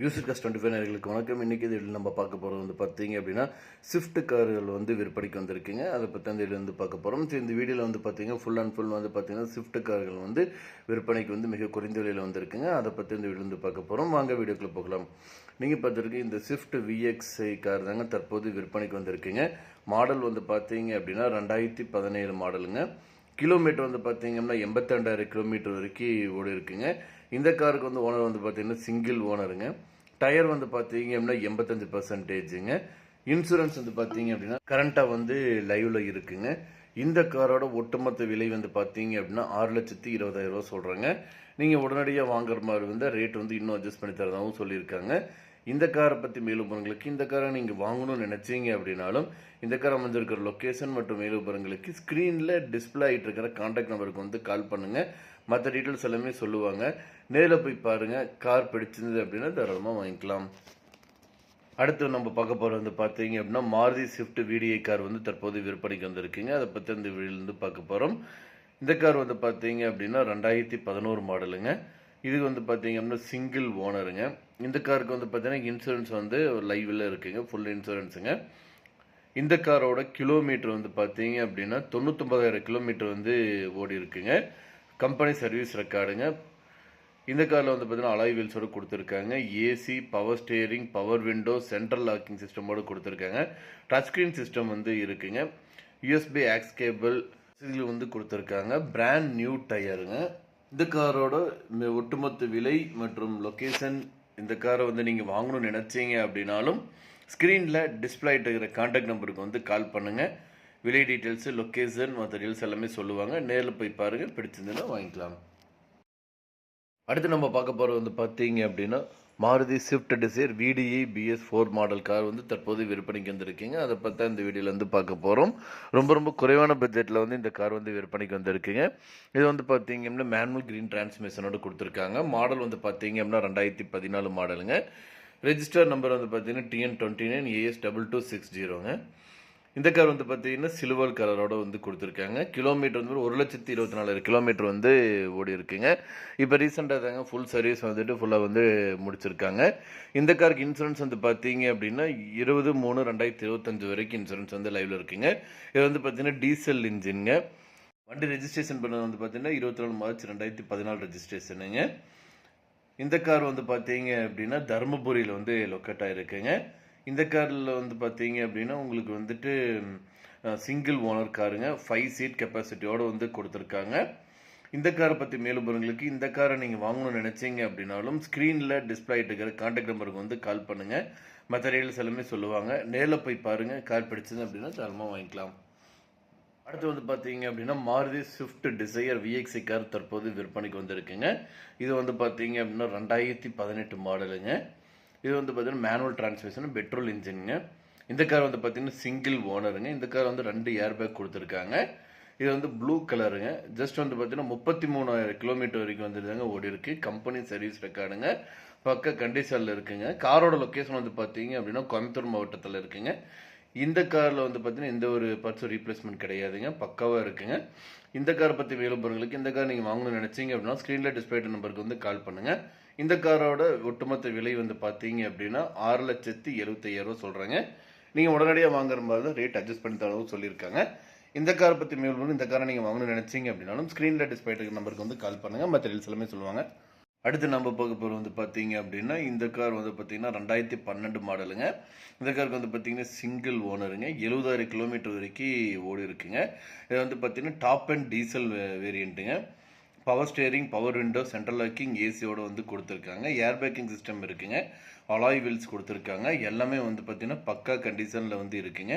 User கஸ்ட் 25 நேயர்களுக்கு வணக்கம். இன்றைக்கி இதில் நம்ம பார்க்க போகிறது வந்து பார்த்தீங்க அப்படின்னா ஸ்விஃப்ட் கார்கள் வந்து விற்பனைக்கு வந்திருக்குங்க. அதை பற்றி அந்த இதில் வந்து பார்க்க போகிறோம். ஸோ இந்த வீடியோவில் வந்து பார்த்தீங்கன்னா ஃபுல் அண்ட் ஃபுல் வந்து பார்த்தீங்கன்னா ஸ்விஃப்ட் கார்கள் வந்து விற்பனைக்கு வந்து மிக குறைந்த விலையில் வந்திருக்குங்க. அதை பற்றி இந்த வீடியோ வந்து பார்க்க போகிறோம். வாங்க வீடியோக்குள்ளே போகலாம். நீங்கள் பார்த்துருக்கு இந்த ஸ்விஃப்ட் விஎக்ஸ்ஐ கார் தாங்க தற்போது விற்பனைக்கு வந்திருக்குங்க. மாடல் வந்து பார்த்தீங்க அப்படின்னா 2017 மாடலுங்க. கிலோமீட்டர் வந்து பார்த்தீங்கன்னா 82,000 கிலோமீட்டர் வரைக்கும் ஓடி இருக்குங்க. இந்த காருக்கு வந்து ஓனர் வந்து பார்த்தீங்கன்னா சிங்கிள் ஓனருங்க. டயர் வந்து பார்த்தீங்க அப்படின்னா 85%ங்க. இன்சூரன்ஸ் வந்து பார்த்தீங்க அப்படின்னா கரண்ட்டாக வந்து லைவ்ல இருக்குங்க. இந்த காரோட ஒட்டுமொத்த விலை வந்து பார்த்தீங்க அப்படின்னா 6,20,000 சொல்கிறாங்க. நீங்கள் உடனடியாக வாங்குற மாதிரி வந்து ரேட் வந்து இன்னும் அட்ஜஸ்ட் பண்ணி தரதாகவும் சொல்லியிருக்காங்க. இந்த காரை பற்றி மேலும் விவரங்களுக்கு இந்த காரை நீங்கள் வாங்கணும்னு நினச்சிங்க அப்படின்னாலும் இந்த கார் அமைஞ்சிருக்கிற லொக்கேஷன் மற்றும் மேலும் விவரங்களுக்கு ஸ்க்ரீனில் டிஸ்பிளே ஆகிட்டு இருக்கிற கான்டாக்ட் நம்பருக்கு வந்து கால் பண்ணுங்கள். மற்ற டீட்டெயில்ஸ் எல்லாமே சொல்லுவாங்க. நேரில் போய் பாருங்கள். கார் பிடிச்சிருந்தது அப்படின்னா தாராளமாக வாங்கிக்கலாம். அடுத்து நம்ம பார்க்க போகிறது வந்து பார்த்தீங்க அப்படின்னா மாருதி ஸ்விஃப்ட் விடிஐ கார் வந்து தற்போது விற்பனைக்கு வந்திருக்குங்க. அதை பற்றி அந்த வீடியோலேருந்து பார்க்க போகிறோம். இந்த கார் வந்து பார்த்தீங்க அப்படின்னா 2011 மாடலுங்க. இது வந்து பார்த்தீங்க அப்படின்னா சிங்கிள் ஓனருங்க. இந்த காருக்கு வந்து பார்த்தீங்கன்னா இன்சூரன்ஸ் வந்து லைவில் இருக்குங்க. ஃபுல் இன்சூரன்ஸுங்க. இந்த காரோட கிலோமீட்டர் வந்து பார்த்தீங்க அப்படின்னா 99,000 கிலோமீட்டர் வந்து ஓடி இருக்குங்க. கம்பெனி சர்வீஸ் ரெக்கார்டுங்க. இந்த காரில் வந்து பார்த்தீங்கன்னா அலாய் வீல்ஸோடு கொடுத்துருக்காங்க. AC, power steering, power window, central locking சிஸ்டமோடு கொடுத்துருக்காங்க. டச் ஸ்க்ரீன் சிஸ்டம் வந்து இருக்குங்க. யூஎஸ்பி ஆக்ஸ் கேபிள் இதில் வந்து கொடுத்துருக்காங்க. பிராண்ட் நியூ டயருங்க. இந்த காரோட ஒட்டுமொத்த விலை மற்றும் லொக்கேஷன், இந்த காரை வந்து நீங்கள் வாங்கணும்னு நினச்சிங்க அப்படின்னாலும் ஸ்க்ரீனில் டிஸ்பிளே இருக்கிற கான்டாக்ட் நம்பருக்கு வந்து கால் பண்ணுங்கள். விலை டீட்டெயில்ஸு, லொக்கேஷன் மற்ற டீட்டெயில்ஸ் எல்லாமே சொல்லுவாங்க. நேரில் போய் பாருங்கள். பிடிச்சிருந்ததுன்னா வாங்கிக்கலாம். அடுத்து நம்ம பார்க்க போகிறது வந்து பார்த்தீங்க அப்படின்னா Maruti Swift desire VDI BS4 model car வந்து தற்போது விற்பனைக்கு வந்திருக்கீங்க. அதை பற்றி இந்த வீடியோவில் வந்து பார்க்க போகிறோம். ரொம்ப குறைவான பட்ஜெட்டில் வந்து இந்த கார் வந்து விற்பனைக்கு வந்திருக்குங்க. இது வந்து பார்த்தீங்க அப்படின்னா மேனுவல் கிரீன் டிரான்ஸ்மிஷனோடு கொடுத்துருக்காங்க. மாடல் வந்து பார்த்தீங்க அப்படின்னா 2014 மாடலுங்க. ரெஜிஸ்டர் நம்பர் வந்து பார்த்தீங்கன்னா TN29 AS2260ங்க. இந்த கார் வந்து பார்த்தீங்கன்னா சில்வர் கலரோட வந்து கொடுத்துருக்காங்க. கிலோமீட்டர் வந்து 1,24,000 கிலோமீட்டர் வந்து ஓடி இருக்குங்க. இப்போ ரீசெண்டாக தாங்க ஃபுல் சர்வீஸ் வந்துட்டு ஃபுல்லாக வந்து முடிச்சிருக்காங்க. இந்த காருக்கு இன்சூரன்ஸ் வந்து பார்த்தீங்க அப்படின்னா 20/3/2025 வரைக்கும் இன்சூரன்ஸ் வந்து லைவ்ல இருக்குங்க. இது வந்து பார்த்தீங்கன்னா டீசல் இன்ஜின்ங்க. வண்டி ரெஜிஸ்ட்ரேஷன் பண்ணது வந்து பார்த்தீங்கன்னா 24 மார்ச் 2014 ரெஜிஸ்ட்ரேஷனுங்க. இந்த கார் வந்து பார்த்தீங்க அப்படின்னா தருமபுரியில் வந்து லொக்கேட் ஆகிருக்குங்க. இந்த காரில் வந்து பார்த்தீங்க அப்படின்னா உங்களுக்கு வந்துட்டு சிங்கிள் ஓனர் காருங்க. 5 சீட் கெப்பாசிட்டியோடு வந்து கொடுத்துருக்காங்க. இந்த காரை பற்றி மேலும் விவரங்களுக்கு இந்த காரை நீங்கள் வாங்கணும்னு நினச்சிங்க அப்படின்னாலும் ஸ்க்ரீனில் டிஸ்பிளே இருக்கிற கான்டாக்ட் நம்பருக்கு வந்து கால் பண்ணுங்கள். மற்ற டீட்டெயில்ஸ் எல்லாமே சொல்லுவாங்க. நேரில் போய் பாருங்கள். கார் பிடிச்சது அப்படின்னா தாராளமாக வாங்கிக்கலாம். அடுத்து வந்து பார்த்தீங்க அப்படின்னா Maruti Swift desire VXi car தற்போது விற்பனைக்கு வந்திருக்குங்க. இது வந்து பார்த்தீங்க அப்படின்னா 2018 மாடலுங்க. இது வந்து பார்த்தீங்கன்னா மேனுவல் டிரான்ஸ்மிஷன், பெட்ரோல் இன்ஜினுங்க. இந்த கார் வந்து பார்த்தீங்கன்னா சிங்கிள் ஓனருங்க. இந்த கார் வந்து 2 ஏர் பேக் கொடுத்துருக்காங்க. இது வந்து ப்ளூ கலருங்க. ஜஸ்ட் வந்து பார்த்தீங்கன்னா 33,000 கிலோமீட்டர் வரைக்கும் வந்துருந்தாங்க ஓடி இருக்கு. கம்பெனி சர்வீஸ் ரெக்கார்டுங்க. பக்க கண்டிஷனில் இருக்குங்க. காரோட லொக்கேஷன் வந்து பார்த்தீங்க அப்படின்னா கோயம்புத்தூர் மாவட்டத்தில் இருக்குங்க. இந்த காரில் வந்து பார்த்தீங்கன்னா எந்த ஒரு பார்ட்ஸும் ரீப்ளேஸ்மெண்ட் கிடையாதுங்க. பக்காவாக இருக்குங்க. இந்த காரை பற்றி மேலும் பொருட்களுக்கு இந்த கார் நீங்கள் வாங்கணும்னு நினச்சிங்க அப்படின்னா ஸ்க்ரீனில் டிஸ்பிளே நம்பருக்கு வந்து கால் பண்ணுங்கள். இந்த காரோட ஒட்டுமொத்த விலை வந்து பார்த்தீங்க அப்படின்னா 6,75,000 சொல்கிறாங்க. நீங்கள் உடனடியாக வாங்குற மாதிரி தான் ரேட் அட்ஜஸ்ட் பண்ணி தரவும் சொல்லியிருக்காங்க. இந்த காரை பற்றி மேலும் இந்த காரை நீங்கள் வாங்கணும்னு நினச்சிங்க அப்படின்னாலும் ஸ்க்ரீனில் டிஸ்பிளே நம்பருக்கு வந்து கால் பண்ணுங்கள். மற்ற டீல்ஸ் எல்லாமே சொல்லுவாங்க. அடுத்து நம்ம பார்க்க போகிறது வந்து பார்த்தீங்க அப்படின்னா இந்த கார் வந்து பார்த்தீங்கன்னா 2012 மாடலுங்க. இந்த காருக்கு வந்து பார்த்தீங்கன்னா சிங்கிள் ஓனருங்க. 70,000 கிலோமீட்டர் வரைக்கும் ஓடி இருக்குங்க. இது வந்து பார்த்தீங்கன்னா டாப் அண்ட் டீசல் வேரியண்ட்டுங்க. Power steering, power window, central locking, ஏசியோட வந்து கொடுத்துருக்காங்க. ஏர் பேக்கிங் சிஸ்டம் இருக்குங்க. அலாய் வீல்ஸ் கொடுத்துருக்காங்க. எல்லாமே வந்து பார்த்தீங்கன்னா பக்கா கண்டிஷனில் வந்து இருக்குங்க.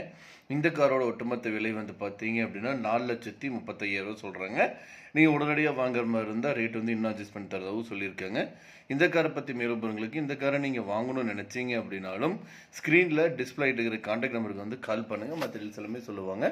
இந்த காரோட ஒட்டுமொத்த விலை வந்து பார்த்தீங்க அப்படின்னா 4,35,000 சொல்கிறாங்க. நீங்கள் உடனடியாக வாங்குற மாதிரி இருந்தால் ரேட் வந்து இன்னும் அட்ஜஸ்ட் பண்ணி தரதாகவும் சொல்லியிருக்காங்க. இந்த காரை பற்றி மேலும் பொருட்களுக்கு இந்த காரை நீங்கள் வாங்கணும்னு நினச்சிங்க அப்படின்னாலும் ஸ்க்ரீனில் டிஸ்பிளே இருக்கிற கான்டாக்ட் நம்பருக்கு வந்து கால் பண்ணுங்கள். மற்ற டீல்ஸ் எல்லாமே சொல்லுவாங்க.